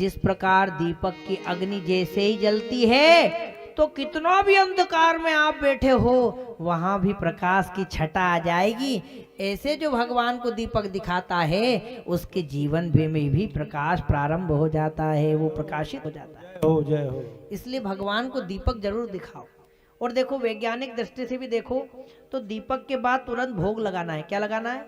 जिस प्रकार दीपक की अग्नि जैसे ही जलती है तो कितना भी अंधकार में आप बैठे हो वहां भी प्रकाश की छटा आ जाएगी। ऐसे जो भगवान को दीपक दिखाता है उसके जीवन में भी प्रकाश प्रारंभ हो जाता है, वो प्रकाशित हो जाता है। जय हो। इसलिए भगवान को दीपक जरूर दिखाओ। और देखो वैज्ञानिक दृष्टि से भी देखो तो दीपक के बाद तुरंत भोग लगाना है। क्या लगाना है?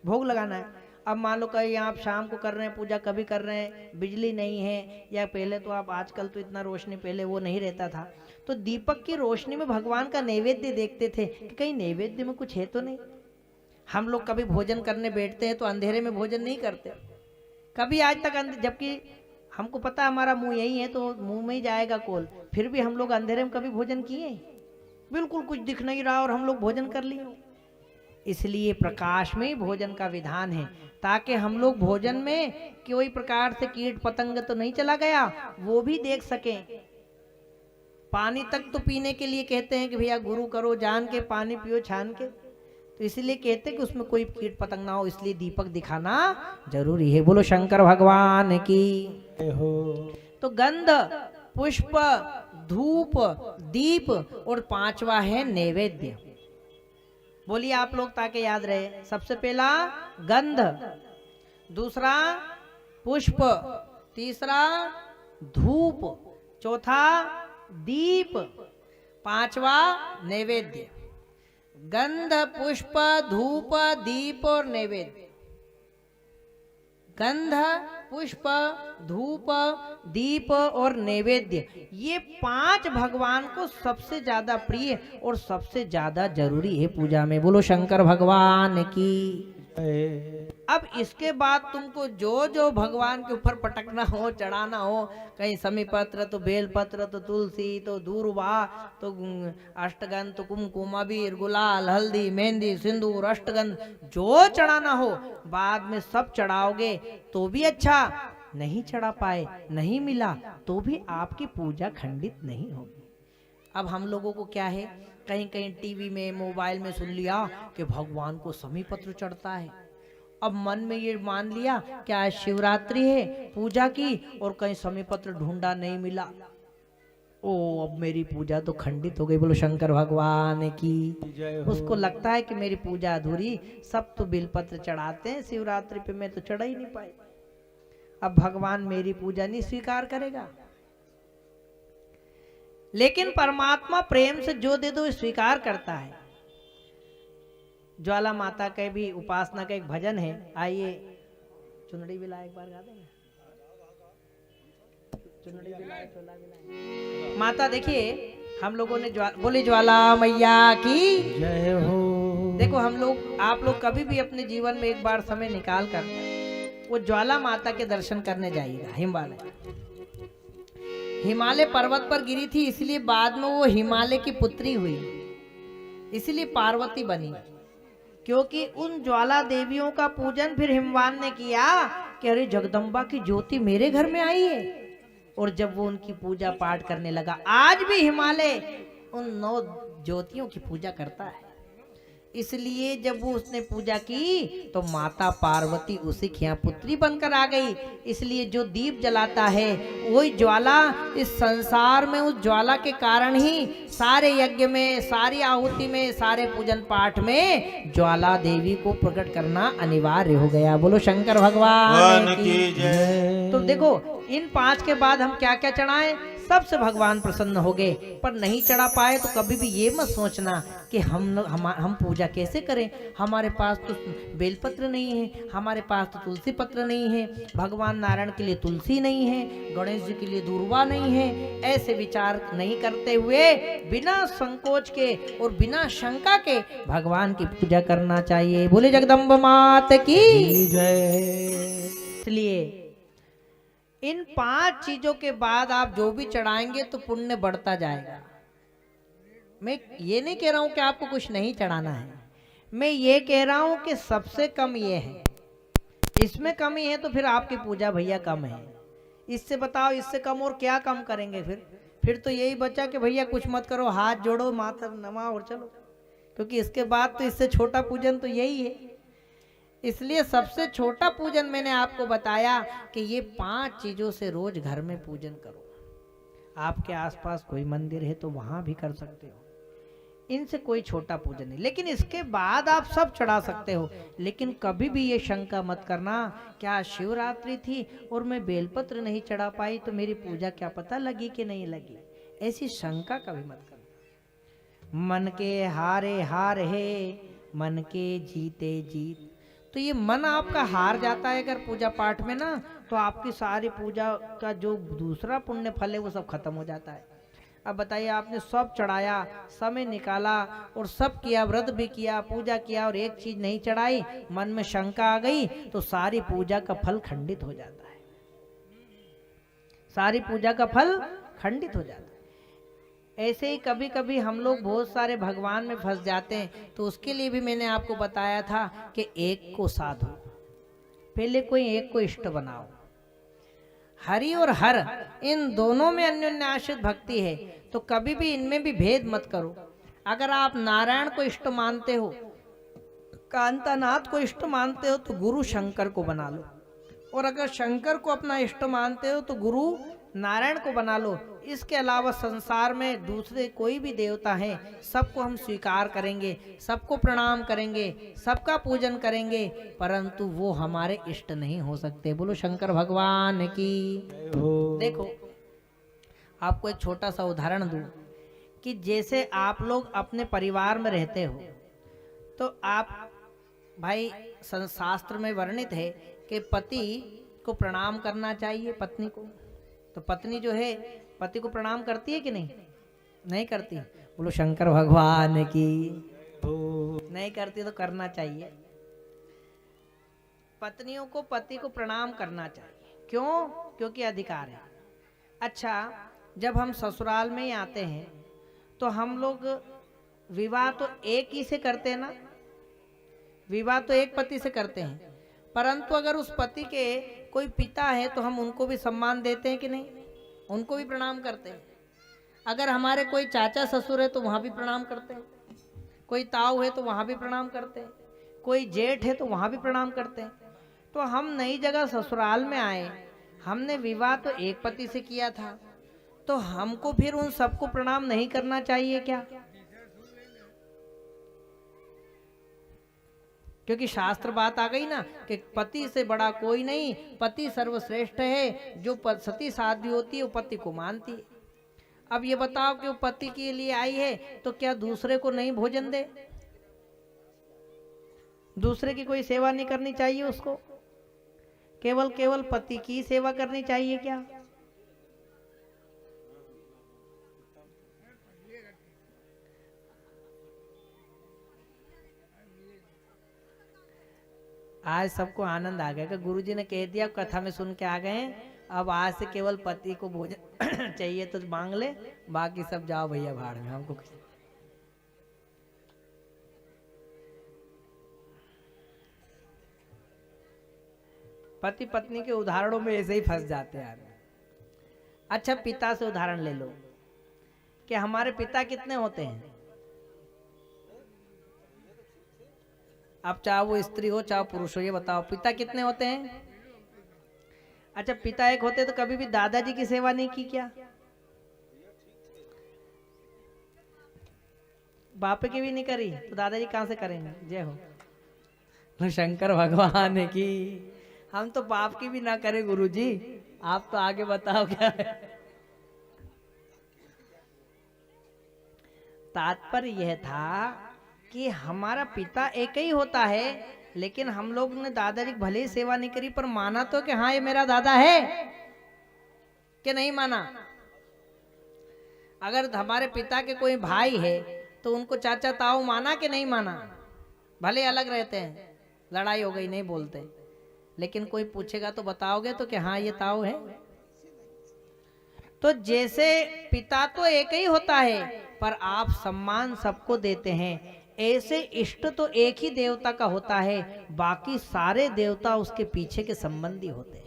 भोग लगाना है। अब मान लो कहीं आप शाम को कर रहे हैं पूजा, कभी कर रहे हैं, बिजली नहीं है, या पहले तो आप आजकल तो इतना रोशनी, पहले वो नहीं रहता था, तो दीपक की रोशनी में भगवान का नैवेद्य देखते थे कि कहीं नैवेद्य में कुछ है तो नहीं। हम लोग कभी भोजन करने बैठते हैं तो अंधेरे में भोजन नहीं करते कभी आज तक, जबकि हमको पता हमारा मुंह यही है तो मुंह में ही जाएगा कोल, फिर भी हम लोग अंधेरे में कभी भोजन किए? बिल्कुल कुछ दिख नहीं रहा और हम लोग भोजन कर लिए। इसलिए प्रकाश में ही भोजन का विधान है, ताकि हम लोग भोजन में कोई प्रकार से कीट पतंग तो नहीं चला गया वो भी देख सकें। पानी तक तो पीने के लिए कहते हैं कि भैया गुरु करो जान के, पानी पियो छान के, तो इसलिए कहते हैं कि उसमें कोई कीट पतंग ना हो, इसलिए दीपक दिखाना जरूरी है। बोलो शंकर भगवान की हो। तो गंध, पुष्प, धूप, दीप और पांचवा है नैवेद्य। बोलिए आप लोग ताकि याद रहे। सबसे पहला गंध, दूसरा पुष्प, तीसरा धूप, चौथा दीप, पांचवा नैवेद्य। गंध, पुष्प, धूप, दीप और नैवेद्य। गंध, पुष्प, धूप, दीप और नैवेद्य, ये पांच भगवान को सबसे ज्यादा प्रिय और सबसे ज्यादा जरूरी है पूजा में। बोलो शंकर भगवान की। अब इसके बाद तुमको जो जो भगवान के ऊपर पटकना हो, चढ़ाना हो, कहीं समी पत्र तो बेल पत्र तो तुलसी तो दूर्वा तो अष्टगंध तो कुमकुम अबीर गुलाल हल्दी मेहंदी सिंदूर अष्टगंध, जो चढ़ाना हो बाद में सब चढ़ाओगे तो भी अच्छा, नहीं चढ़ा पाए, नहीं मिला तो भी आपकी पूजा खंडित नहीं होगी। अब हम लोगों को क्या है, कहीं कहीं टीवी में मोबाइल में सुन लिया कि भगवान को समी पत्र चढ़ता है, अब मन में ये मान लिया कि आज शिवरात्रि है पूजा की और कहीं समी पत्र ढूंढा नहीं मिला, ओ अब मेरी पूजा तो खंडित हो गई। बोलो शंकर भगवान की। उसको लगता है कि मेरी पूजा अधूरी, सब तो बेलपत्र चढ़ाते हैं शिवरात्रि पे, मैं तो चढ़ा ही नहीं पाई, अब भगवान मेरी पूजा नहीं स्वीकार करेगा। लेकिन परमात्मा प्रेम से जो दे दो स्वीकार करता है। ज्वाला माता के भी उपासना का एक भजन है, आइए चुनड़ी बिला एक बार गा देंगे। चुनड़ी बिलाए चोला बिलाए। माता देखिए हम लोगों ने बोली ज्वाला मैया की जय हो। देखो हम लोग, आप लोग कभी भी अपने जीवन में एक बार समय निकाल कर वो ज्वाला माता के दर्शन करने जाइएगा। हिमालय पर्वत पर गिरी थी, इसलिए बाद में वो हिमालय की पुत्री हुई, इसलिए पार्वती बनी, क्योंकि उन ज्वाला देवियों का पूजन फिर हिमवान ने किया कि अरे जगदम्बा की ज्योति मेरे घर में आई है। और जब वो उनकी पूजा पाठ करने लगा, आज भी हिमालय उन 9 ज्योतियों की पूजा करता है। इसलिए जब वो उसने पूजा की तो माता पार्वती उसी की यहाँ पुत्री बनकर आ गई। इसलिए जो दीप जलाता है वही ज्वाला, इस संसार में उस ज्वाला के कारण ही सारे यज्ञ में, सारी आहुति में, सारे पूजन पाठ में ज्वाला देवी को प्रकट करना अनिवार्य हो गया। बोलो शंकर भगवान की जय। तो देखो इन 5 के बाद हम क्या क्या चढ़ाएं, सबसे भगवान प्रसन्न हो गए। पर नहीं चढ़ा पाए तो कभी भी ये मत सोचना कि हम पूजा कैसे करें, हमारे पास तो बेलपत्र नहीं है, हमारे पास तो तुलसी पत्र नहीं है, भगवान नारायण के लिए तुलसी नहीं है, गणेश जी के लिए दूर्वा नहीं है। ऐसे विचार नहीं करते हुए बिना संकोच के और बिना शंका के भगवान की पूजा करना चाहिए। बोले जगदम्ब मात की जय। इसलिए इन 5 चीजों के बाद आप जो भी चढ़ाएंगे तो पुण्य बढ़ता जाएगा। मैं ये नहीं कह रहा हूं कि आपको कुछ नहीं चढ़ाना है, मैं ये कह रहा हूं कि सबसे कम ये है, इसमें कमी है तो फिर आपकी पूजा भैया कम है। इससे बताओ इससे कम और क्या कम करेंगे? फिर तो यही बचा कि भैया कुछ मत करो, हाथ जोड़ो, माथा नमा और चलो, क्योंकि इसके बाद तो इससे छोटा पूजन तो यही है। इसलिए सबसे छोटा पूजन मैंने आपको बताया कि ये 5 चीजों से रोज घर में पूजन करो। आपके आसपास कोई मंदिर है तो वहां भी कर सकते हो, इनसे कोई छोटा पूजन नहीं। लेकिन इसके बाद आप सब चढ़ा सकते हो, लेकिन कभी भी ये शंका मत करना क्या शिवरात्रि थी और मैं बेलपत्र नहीं चढ़ा पाई तो मेरी पूजा क्या पता लगी कि नहीं लगी, ऐसी शंका कभी मत करना। मन के हारे हार है, मन के जीते जीत। तो ये मन आपका हार जाता है अगर पूजा पाठ में ना, तो आपकी सारी पूजा का जो दूसरा पुण्य फल है वो सब खत्म हो जाता है। अब बताइए, आपने सब चढ़ाया, समय निकाला और सब किया, व्रत भी किया, पूजा किया और एक चीज नहीं चढ़ाई, मन में शंका आ गई तो सारी पूजा का फल खंडित हो जाता है, सारी पूजा का फल खंडित हो जाता है। ऐसे ही कभी कभी हम लोग बहुत सारे भगवान में फंस जाते हैं, तो उसके लिए भी मैंने आपको बताया था कि एक को साधो, पहले कोई एक को इष्ट बनाओ। हरि और हर इन दोनों में अन्योन्याश्रित भक्ति है, तो कभी भी इनमें भी भेद मत करो। अगर आप नारायण को इष्ट मानते हो, कांतानाथ को इष्ट मानते हो, तो गुरु शंकर को बना लो, और अगर शंकर को अपना इष्ट मानते हो तो गुरु नारायण को बना लो। इसके अलावा संसार में दूसरे कोई भी देवता हैं, सबको हम स्वीकार करेंगे, सबको प्रणाम करेंगे, सबका पूजन करेंगे, परंतु वो हमारे इष्ट नहीं हो सकते। बोलो शंकर भगवान की। देखो आपको एक छोटा सा उदाहरण दूं कि जैसे आप लोग अपने परिवार में रहते हो, तो आप भाई शास्त्र में वर्णित है कि पति को प्रणाम करना चाहिए पत्नी को। तो पत्नी जो है पति को प्रणाम करती है कि नहीं? नहीं करती। बोलो शंकर भगवान की। नहीं करती तो करना चाहिए। पत्नियों को पति को प्रणाम करना चाहिए। क्यों? क्योंकि अधिकार है। अच्छा, जब हम ससुराल में ही आते हैं तो हम लोग विवाह तो एक ही से करते हैं ना, विवाह तो एक पति से करते हैं, परंतु अगर उस पति के कोई पिता है तो हम उनको भी सम्मान देते हैं कि नहीं? उनको भी प्रणाम करते हैं। अगर हमारे कोई चाचा ससुर है तो वहाँ भी प्रणाम करते हैं, कोई ताऊ है तो वहाँ भी प्रणाम करते हैं, कोई जेठ है तो वहाँ भी प्रणाम करते हैं। तो हम नई जगह ससुराल में आए, हमने विवाह तो एक पति से किया था, तो हमको फिर उन सबको प्रणाम नहीं करना चाहिए क्या? क्योंकि शास्त्र बात आ गई ना कि पति से बड़ा कोई नहीं, पति सर्वश्रेष्ठ है। जो सती शादी होती है वो पति को मानती है। अब ये बताओ कि वो पति के लिए आई है तो क्या दूसरे को नहीं भोजन दे? दूसरे की कोई सेवा नहीं करनी चाहिए उसको? केवल पति की सेवा करनी चाहिए क्या? आज सबको आनंद आ गया कि गुरुजी ने कह दिया, कथा में सुन के आ गए, अब आज से केवल पति को भोजन चाहिए तो मांग ले, बाकी सब जाओ भैया भाड़ में। हमको पति पत्नी के उदाहरणों में ऐसे ही फंस जाते हैं। अच्छा, पिता से उदाहरण ले लो कि हमारे पिता कितने होते हैं? अब चाहे वो स्त्री हो चाहे पुरुष हो, ये बताओ पिता कितने होते हैं? अच्छा, पिता एक होते तो कभी भी दादाजी की सेवा नहीं की क्या? बाप की भी नहीं करी तो दादाजी कहां से करेंगे? जय हो शंकर भगवान की। हम तो बाप की भी ना करें गुरुजी, आप तो आगे बताओ क्या है। तात्पर्य यह था कि हमारा पिता एक ही होता है, लेकिन हम लोग ने दादाजी की भले ही सेवा नहीं करी, पर माना तो कि हाँ ये मेरा दादा है, कि नहीं माना? अगर हमारे पिता के कोई भाई है तो उनको चाचा ताऊ माना कि नहीं माना? भले अलग रहते हैं, लड़ाई हो गई नहीं बोलते, लेकिन कोई पूछेगा तो बताओगे तो कि हाँ ये ताऊ है। तो जैसे पिता तो एक ही होता है पर आप सम्मान सबको देते हैं, ऐसे इष्ट तो एक ही देवता का होता है, बाकी सारे देवता उसके पीछे के संबंधी होते हैं।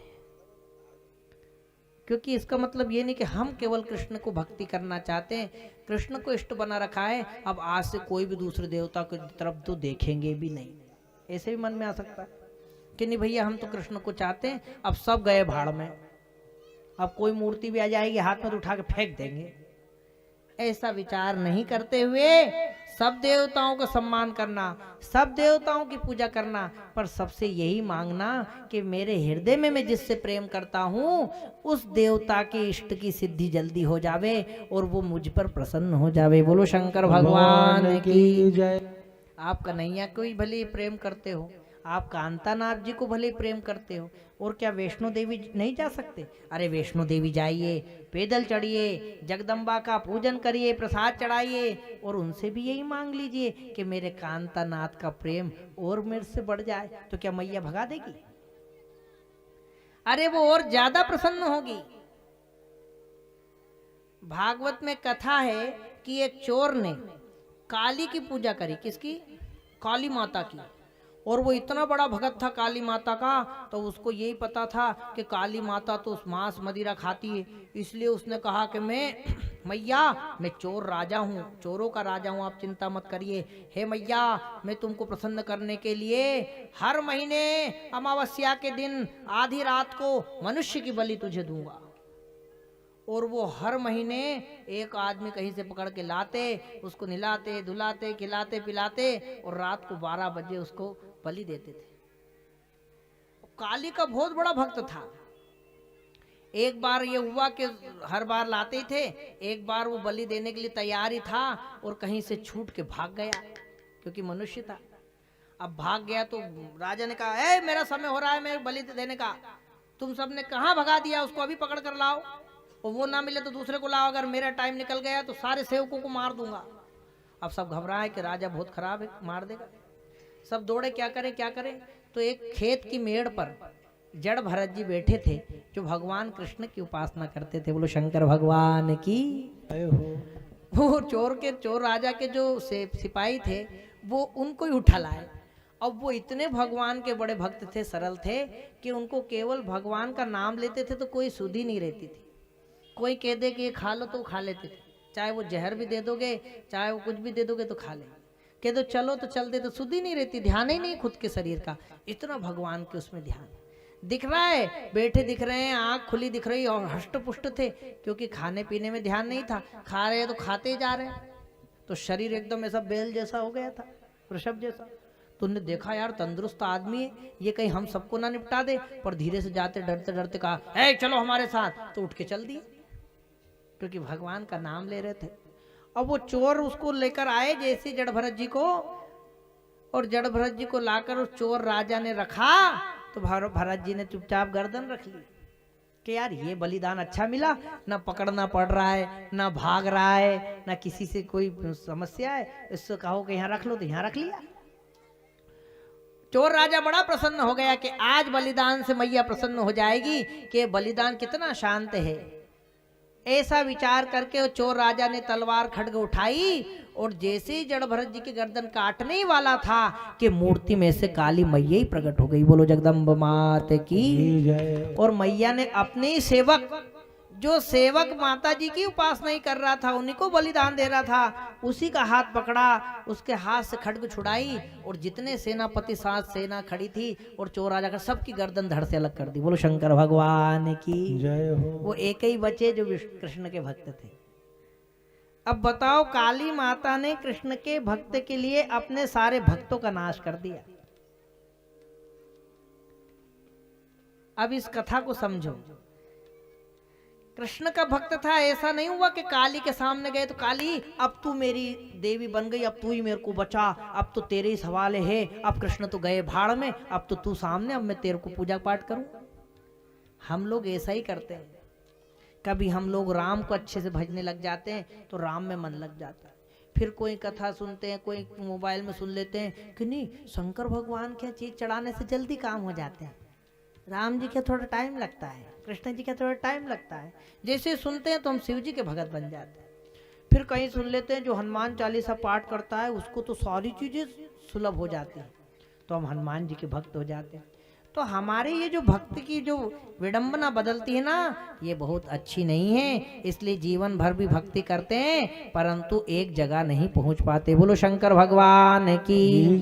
क्योंकि इसका मतलब ये नहीं कि हम केवल कृष्ण को भक्ति करना चाहते हैं, कृष्ण को इष्ट बना रखा है, अब आज से कोई भी दूसरे देवता की तरफ तो देखेंगे भी नहीं, ऐसे भी मन में आ सकता है। कि नहीं भैया हम तो कृष्ण को चाहते हैं, अब सब गए भाड़ में, अब कोई मूर्ति भी आ जाएगी हाथ में तो उठा के फेंक देंगे। ऐसा विचार नहीं करते हुए सब देवताओं का सम्मान करना, सब देवताओं की पूजा करना, पर सबसे यही मांगना कि मेरे हृदय में मैं जिससे प्रेम करता हूँ उस देवता के इष्ट की सिद्धि जल्दी हो जावे और वो मुझ पर प्रसन्न हो जावे। बोलो शंकर भगवान की जय। आप कन्हैया को ही भले प्रेम करते हो, आप कांतानाथ जी को भले प्रेम करते हो, और क्या वैष्णो देवी नहीं जा सकते? अरे वैष्णो देवी जाइए, पैदल चढ़िए, जगदम्बा का पूजन करिए, प्रसाद चढ़ाइए और उनसे भी यही मांग लीजिए कि मेरे कांतानाथ का प्रेम और मेरे से बढ़ जाए। तो क्या मैया भगा देगी? अरे वो और ज्यादा प्रसन्न होगी। भागवत में कथा है कि एक चोर ने काली की पूजा करी। किसकी? काली माता की। और वो इतना बड़ा भगत था काली माता का, तो उसको यही पता था कि काली माता तो मांस मदिरा खाती है, इसलिए उसने कहा कि मैया मैं चोर राजा हूँ, चोरों का राजा हूँ, आप चिंता मत करिए। हे मैया, मैं तुमको प्रसन्न करने के लिए हर महीने अमावस्या के दिन आधी रात को मनुष्य की बलि तुझे दूंगा। और वो हर महीने एक आदमी कहीं से पकड़ के लाते, उसको नहलाते धुलाते खिलाते पिलाते और रात को 12 बजे उसको बलि देते थे। काली का बहुत बड़ा भक्त था। एक बार ये हुआ कि हर बार लाते ही थे, एक बार वो बलि देने के लिए तैयार ही था और कहीं से छूट के भाग गया, क्योंकि मनुष्य था। अब भाग गया तो राजा ने कहा, मेरा समय हो रहा है मेरे बलि देने का, तुम सबने कहाँ भगा दिया उसको, अभी पकड़ कर लाओ, और वो ना मिले तो दूसरे को लाओ, अगर मेरा टाइम निकल गया तो सारे सेवकों को मार दूंगा। अब सब घबराए कि राजा बहुत खराब है, मार देगा। सब दौड़े क्या करें। तो एक खेत की मेड़ पर जड़ भरत जी बैठे थे जो भगवान कृष्ण की उपासना करते थे। बोलो शंकर भगवान की। वो चोर राजा के जो सिपाही थे वो उनको ही उठा लाए। अब वो इतने भगवान के बड़े भक्त थे, सरल थे कि उनको केवल भगवान का नाम लेते थे तो कोई सुधि नहीं रहती थी। कोई कह दे कि ये खा लो तो खा लेते थे, चाहे वो जहर भी दे दोगे, चाहे वो कुछ भी दे दोगे तो खा ले। कह दो चलो तो चल दे तो सुधि नहीं रहती, ध्यान ही नहीं खुद के शरीर का। इतना भगवान के उसमें ध्यान दिख रहा है, बैठे दिख रहे हैं, आंख खुली दिख रही और हष्ट पुष्ट थे, क्योंकि खाने पीने में ध्यान नहीं था। खा रहे तो खाते जा रहे, तो शरीर एकदम ऐसा बैल जैसा हो गया था, वृषभ जैसा। तुमने देखा यार तंदुरुस्त आदमी है, ये कहीं हम सबको ना निपटा दे, पर धीरे से जाते डरते डरते कहा चलो हमारे साथ, तो उठ के चल दिए, क्योंकि भगवान का नाम ले रहे थे। अब वो चोर उसको लेकर आए जैसे जड़ भरत जी को, और जड़ भरत जी को लाकर उस चोर राजा ने रखा, तो भरत जी ने चुपचाप गर्दन रख ली कि यार ये बलिदान अच्छा मिला, ना पकड़ना पड़ रहा है, ना भाग रहा है, ना किसी से कोई समस्या है, इससे कहो कि यहाँ रख लो तो यहाँ रख लिया। चोर राजा बड़ा प्रसन्न हो गया कि आज बलिदान से मैया प्रसन्न हो जाएगी कि बलिदान कितना शांत है। ऐसा विचार करके चोर राजा ने तलवार खड्ग उठाई और जैसे ही जड़ भरत जी की गर्दन काटने ही वाला था कि मूर्ति में से काली मैया ही प्रकट हो गई। बोलो जगदम्ब मात की। और मैया ने अपने सेवक, जो सेवक माता जी की उपासना ही कर रहा था, उन्हीं को बलिदान दे रहा था, उसी का हाथ पकड़ा, उसके हाथ से खड्ग छुड़ाई और जितने सेनापति साथ सेना खड़ी थी और चोर राजा का सबकी गर्दन धड़ से अलग कर दी। बोलो शंकर भगवान की जय हो। वो एक ही बचे जो कृष्ण के भक्त थे। अब बताओ, काली माता ने कृष्ण के भक्त के लिए अपने सारे भक्तों का नाश कर दिया। अब इस कथा को समझो। कृष्ण का भक्त था, ऐसा नहीं हुआ कि काली के सामने गए तो काली अब तू मेरी देवी बन गई, अब तू ही मेरे को बचा, अब तो तेरे ही सवाल है, अब कृष्ण तो गए भाड़ में, अब तो तू सामने, अब मैं तेरे को पूजा पाठ करूं। हम लोग ऐसा ही करते हैं। कभी हम लोग राम को अच्छे से भजने लग जाते हैं तो राम में मन लग जाता है, फिर कोई कथा सुनते हैं, कोई मोबाइल में सुन लेते हैं कि नहीं शंकर भगवान क्या चीज चढ़ाने से जल्दी काम हो जाते हैं, राम जी का थोड़ा टाइम लगता है, कृष्ण जी का थोड़ा टाइम लगता है। जैसे सुनते हैं तो हम शिव जी के भगत बन जाते हैं। फिर कहीं सुन लेते हैं जो हनुमान चालीसा पाठ करता है उसको तो सारी चीजें सुलभ हो जाती हैं, तो हम हनुमान जी के भक्त हो जाते हैं। तो हमारे ये जो भक्ति की जो विडंबना बदलती है ना, ये बहुत अच्छी नहीं है। इसलिए जीवन भर भी भक्ति करते हैं परंतु एक जगह नहीं पहुंच पाते। बोलो शंकर भगवान की।